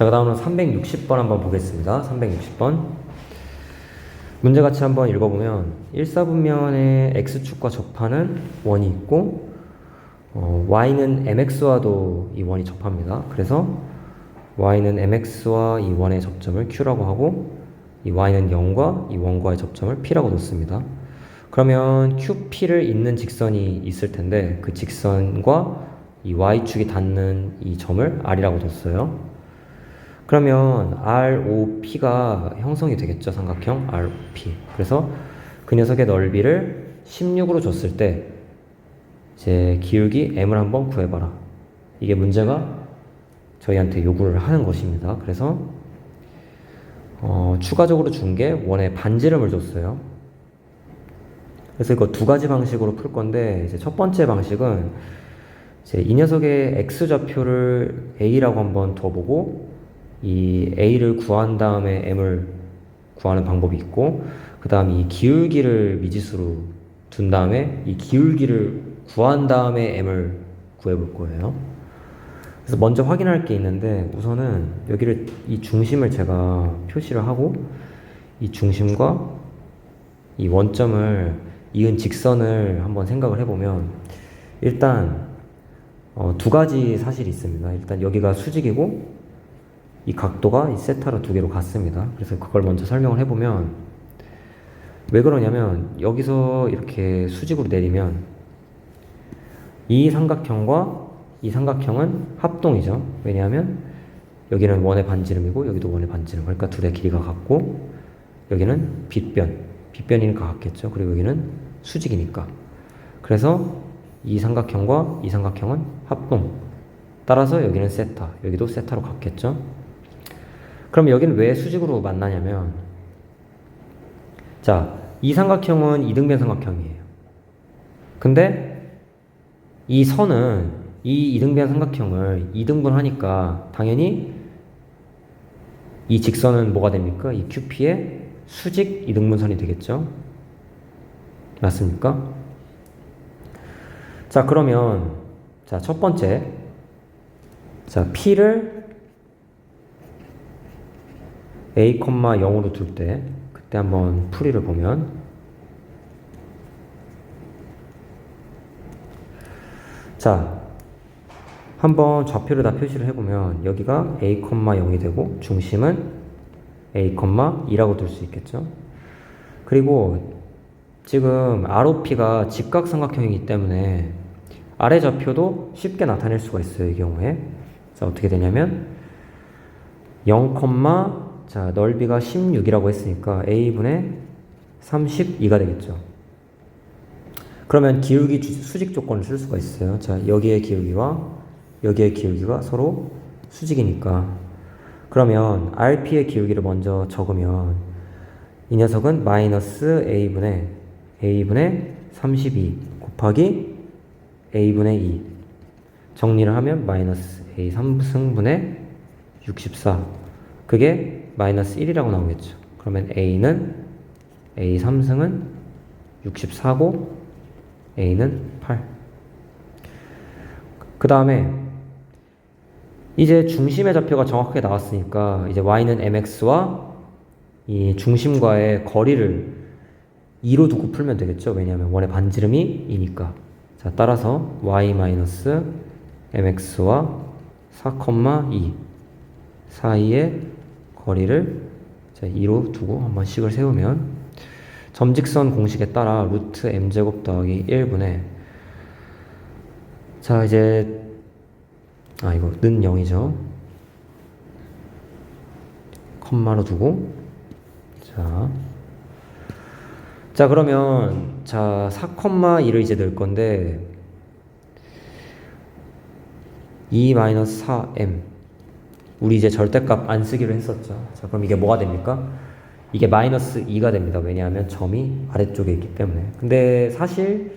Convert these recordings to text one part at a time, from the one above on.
자, 그 다음은 360번 한번 보겠습니다. 360번. 문제 같이 한번 읽어보면 1사분면의 x축과 접하는 원이 있고 y는 mx와도 이 원이 접합니다. 그래서 y는 mx와 이 원의 접점을 q라고 하고 이 y는 0과 이 원과의 접점을 p라고 놓습니다. 그러면 qp를 잇는 직선이 있을 텐데 그 직선과 이 y축이 닿는 이 점을 r이라고 뒀어요. 그러면 ROP가 형성이 되겠죠. 삼각형 ROP. 그래서 그 녀석의 넓이를 16으로 줬을 때 이제 기울기 M을 한번 구해봐라. 이게 문제가 저희한테 요구를 하는 것입니다. 그래서 추가적으로 준 게 원의 반지름을 줬어요. 그래서 이거 두 가지 방식으로 풀 건데 이제 첫 번째 방식은 이제 이 녀석의 x좌표를 a라고 한번 둬보고 이 a를 구한 다음에 m을 구하는 방법이 있고 그 다음 이 기울기를 미지수로 둔 다음에 이 기울기를 구한 다음에 m을 구해볼 거예요. 그래서 먼저 확인할 게 있는데 우선은 여기를 이 중심을 제가 표시를 하고 이 중심과 이 원점을 이은 직선을 한번 생각을 해보면 일단 두 가지 사실이 있습니다. 일단 여기가 수직이고 이 각도가 이 세타로 두 개로 같습니다. 그래서 그걸 먼저 설명을 해보면 왜 그러냐면 여기서 이렇게 수직으로 내리면 이 삼각형과 이 삼각형은 합동이죠. 왜냐하면 여기는 원의 반지름이고 여기도 원의 반지름. 그러니까 둘의 길이가 같고 여기는 빗변이니까 같겠죠. 그리고 여기는 수직이니까. 그래서 이 삼각형과 이 삼각형은 합동. 따라서 여기는 세타, 여기도 세타로 같겠죠. 그럼 여기는 왜 수직으로 만나냐면 자, 이 삼각형은 이등변 삼각형이에요. 근데 이 선은 이 이등변 삼각형을 2등분 하니까 당연히 이 직선은 뭐가 됩니까? 이 QP의 수직 이등분선이 되겠죠. 맞습니까? 자, 그러면 자, 첫 번째 자, P를 a, 0으로 둘 때 그때 한번 풀이를 보면 자, 한번 좌표를 다 표시를 해보면 여기가 a, 0이 되고 중심은 a, 2라고 둘 수 있겠죠. 그리고 지금 ROP가 직각삼각형이기 때문에 아래 좌표도 쉽게 나타낼 수가 있어요. 이 경우에 자, 어떻게 되냐면 0, 자, 넓이가 16이라고 했으니까 a분의 32가 되겠죠. 그러면 기울기 수직 조건을 쓸 수가 있어요. 자, 여기의 기울기와 여기의 기울기가 서로 수직이니까 그러면 RP의 기울기를 먼저 적으면 이 녀석은 마이너스 a분의 32 곱하기 a분의 2 정리를 하면 마이너스 a 3승분의 64 그게 마이너스 1이라고 나오겠죠. 그러면 a 3승은 64고 a는 8. 그 다음에 이제 중심의 좌표가 정확하게 나왔으니까 이제 y는 mx와 이 중심과의 거리를 2로 두고 풀면 되겠죠. 왜냐하면 원의 반지름이 2니까. 자, 따라서 y-mx와 4,2 사이의 거리를 2로 두고 한번 식을 세우면 점직선 공식에 따라 루트 m제곱 더하기 1분의 자, 이제 이거 는 0이죠. 컴마로 두고 자 그러면 자 4,2를 이제 넣을 건데 2-4m 우리 이제 절대값 안 쓰기로 했었죠. 자, 그럼 이게 뭐가 됩니까? 이게 마이너스 2가 됩니다. 왜냐하면 점이 아래쪽에 있기 때문에. 근데 사실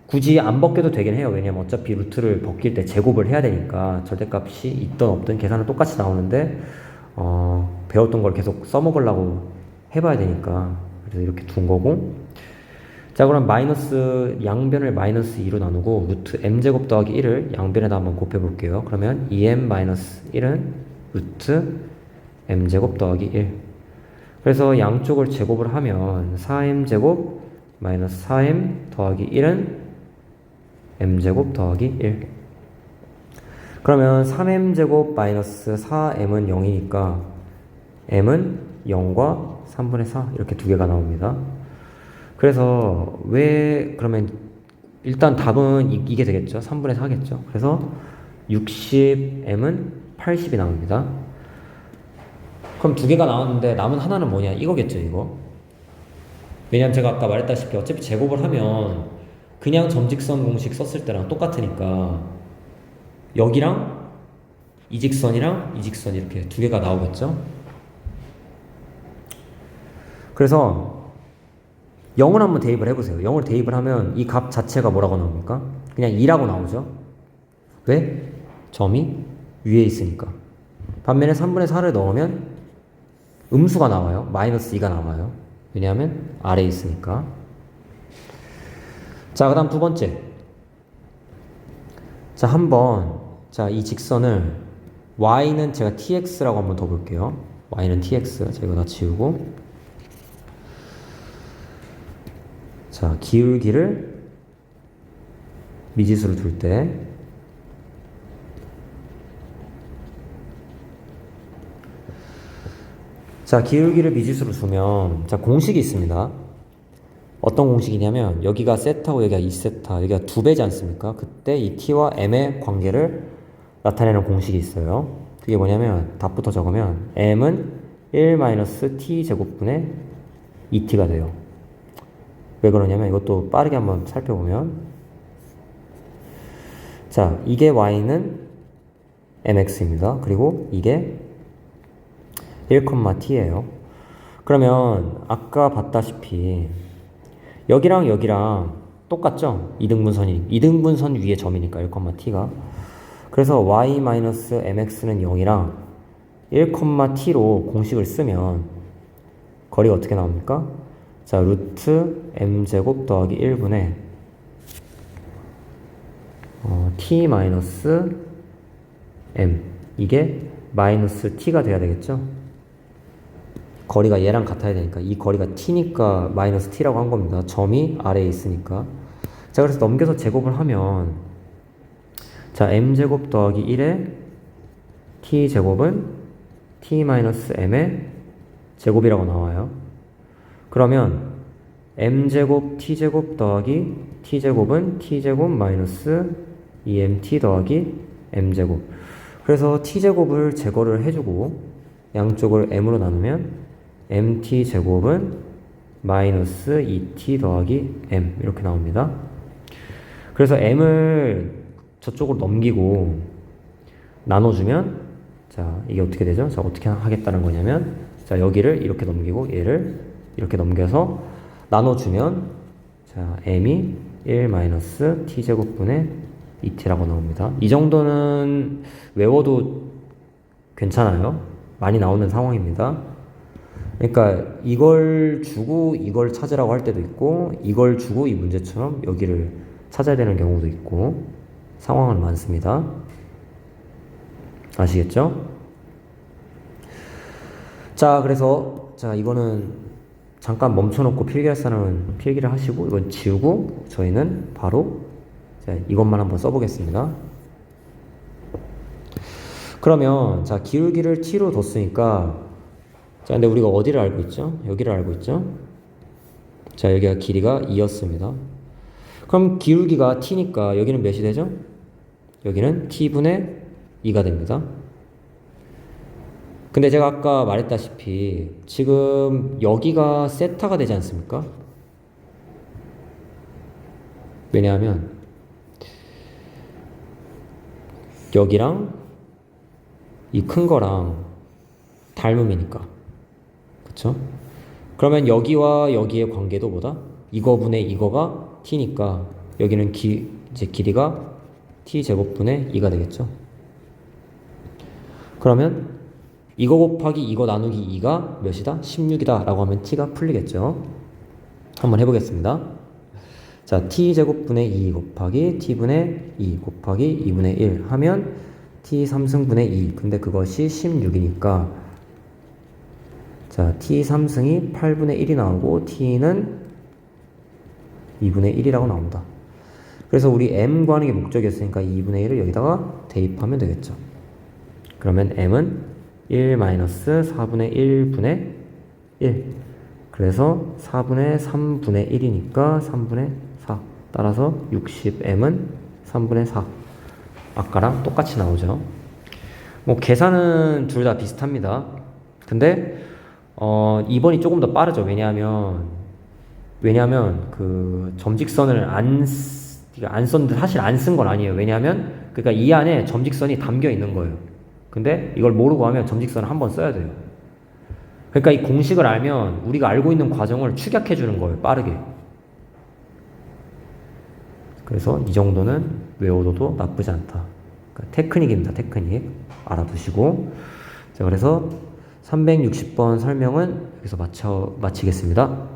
굳이 안 벗겨도 되긴 해요. 왜냐면 어차피 루트를 벗길 때 제곱을 해야 되니까 절대값이 있든 없든 계산은 똑같이 나오는데 배웠던 걸 계속 써먹으려고 해봐야 되니까 그래서 이렇게 둔 거고 자 그럼 마이너스 양변을 마이너스 2로 나누고 루트 m제곱 더하기 1을 양변에다 한번 곱해 볼게요. 그러면 2m 마이너스 1은 루트 m제곱 더하기 1. 그래서 양쪽을 제곱을 하면 4m제곱 마이너스 4m 더하기 1은 m제곱 더하기 1. 그러면 3m제곱 마이너스 4m은 0이니까 m은 0과 3분의 4 이렇게 두 개가 나옵니다. 그래서 왜 그러면 일단 답은 이게 되겠죠. 3분의 4겠죠. 그래서 60m은 80이 나옵니다. 그럼 두 개가 나왔는데 남은 하나는 뭐냐? 이거겠죠, 이거. 왜냐면 제가 아까 말했다시피 어차피 제곱을 하면 그냥 점직선 공식 썼을 때랑 똑같으니까 여기랑 이 직선이랑 이 직선 이렇게 두 개가 나오겠죠? 그래서 0을 한번 대입을 해보세요. 0을 대입을 하면 이 값 자체가 뭐라고 나옵니까? 그냥 2라고 나오죠? 왜? 점이 위에 있으니까. 반면에 3분의 4를 넣으면 음수가 나와요. 마이너스 2가 나와요. 왜냐하면 아래에 있으니까. 자, 그 다음 두 번째. 자, 자, 이 직선을 y는 제가 tx라고 한번 더 볼게요. y는 tx. 자, 이거 다 지우고. 자, 기울기를 미지수로 둘 때 자, 기울기를 미지수로 두면 자, 공식이 있습니다. 어떤 공식이냐면 여기가 세타고 여기가 2세타, 여기가 2배지 않습니까? 그때 이 t와 m의 관계를 나타내는 공식이 있어요. 그게 뭐냐면 답부터 적으면 m은 1-t 제곱분의 2t가 돼요. 왜 그러냐면 이것도 빠르게 한번 살펴보면 자, 이게 y는 mx입니다. 그리고 이게 1,t예요. 그러면 아까 봤다시피 여기랑 여기랑 똑같죠? 이등분선 위에 점이니까 1,t가. 그래서 y-mx는 0이랑 1,t로 공식을 쓰면 거리가 어떻게 나옵니까? 자, 루트 m제곱 더하기 1분의 t 마이너스 m. 이게 마이너스 t가 돼야 되겠죠? 거리가 얘랑 같아야 되니까 이 거리가 t니까 마이너스 t라고 한 겁니다. 점이 아래에 있으니까. 자, 그래서 넘겨서 제곱을 하면 자, m제곱 더하기 1의 t제곱은 t 마이너스 m의 제곱이라고 나와요. 그러면 m제곱 t제곱 더하기 t제곱은 t제곱 마이너스 2mt 더하기 m제곱. 그래서 t제곱을 제거를 해주고 양쪽을 m으로 나누면 mt제곱은 마이너스 2t 더하기 m 이렇게 나옵니다. 그래서 m을 저쪽으로 넘기고 나눠주면 자, 이게 어떻게 되죠? 자, 어떻게 하겠다는 거냐면 자, 여기를 이렇게 넘기고 얘를 이렇게 넘겨서 나눠주면 자, m이 1-t제곱분의 2t라고 나옵니다. 이 정도는 외워도 괜찮아요. 많이 나오는 상황입니다. 그러니까 이걸 주고 이걸 찾으라고 할 때도 있고 이걸 주고 이 문제처럼 여기를 찾아야 되는 경우도 있고 상황은 많습니다. 아시겠죠? 자, 그래서 자, 이거는 잠깐 멈춰놓고 필기할 사람은 필기를 하시고 이건 지우고 저희는 바로 자, 이것만 한번 써보겠습니다. 그러면 자, 기울기를 t로 뒀으니까 자, 근데 우리가 어디를 알고 있죠? 여기를 알고 있죠? 자, 여기가 길이가 2였습니다. 그럼 기울기가 t니까 여기는 몇이 되죠? 여기는 t분의 2가 됩니다. 근데 제가 아까 말했다시피 지금 여기가 세타가 되지 않습니까? 왜냐하면 여기랑 이 큰 거랑 닮음이니까. 그쵸? 그러면 여기와 여기의 관계도 뭐다? 이거분의 이거가 t니까 여기는 이제 길이가 t제곱분의 2가 되겠죠? 그러면 이거 곱하기 이거 나누기 2가 몇이다? 16이다 라고 하면 t가 풀리겠죠? 한번 해보겠습니다. 자, t제곱분의 2 곱하기 t분의 2 곱하기 2분의 1 하면 t 3승분의 2. 근데 그것이 16이니까 자, t 3승이 8분의 1이 나오고 t는 2분의 1이라고 나온다. 그래서 우리 m 구하는 게 목적이었으니까 2분의 1을 여기다가 대입하면 되겠죠. 그러면 m은 1-4분의 1분의 1. 그래서 4분의 3분의 1이니까 3분의 4. 따라서 60m은 3분의 4. 아까랑 똑같이 나오죠. 뭐 계산은 둘 다 비슷합니다. 근데 2번이 조금 더 빠르죠. 왜냐하면 그 점직선을 안 썼는데 사실 안 쓴 건 아니에요. 왜냐하면 그러니까 이 안에 점직선이 담겨 있는 거예요. 근데 이걸 모르고 하면 점직선을 한번 써야 돼요. 그러니까 이 공식을 알면 우리가 알고 있는 과정을 축약해 주는 거예요. 빠르게. 그래서 이 정도는 외워둬도 나쁘지 않다. 그러니까 테크닉입니다. 테크닉. 알아두시고. 자, 그래서 360번 설명은 여기서 마치겠습니다.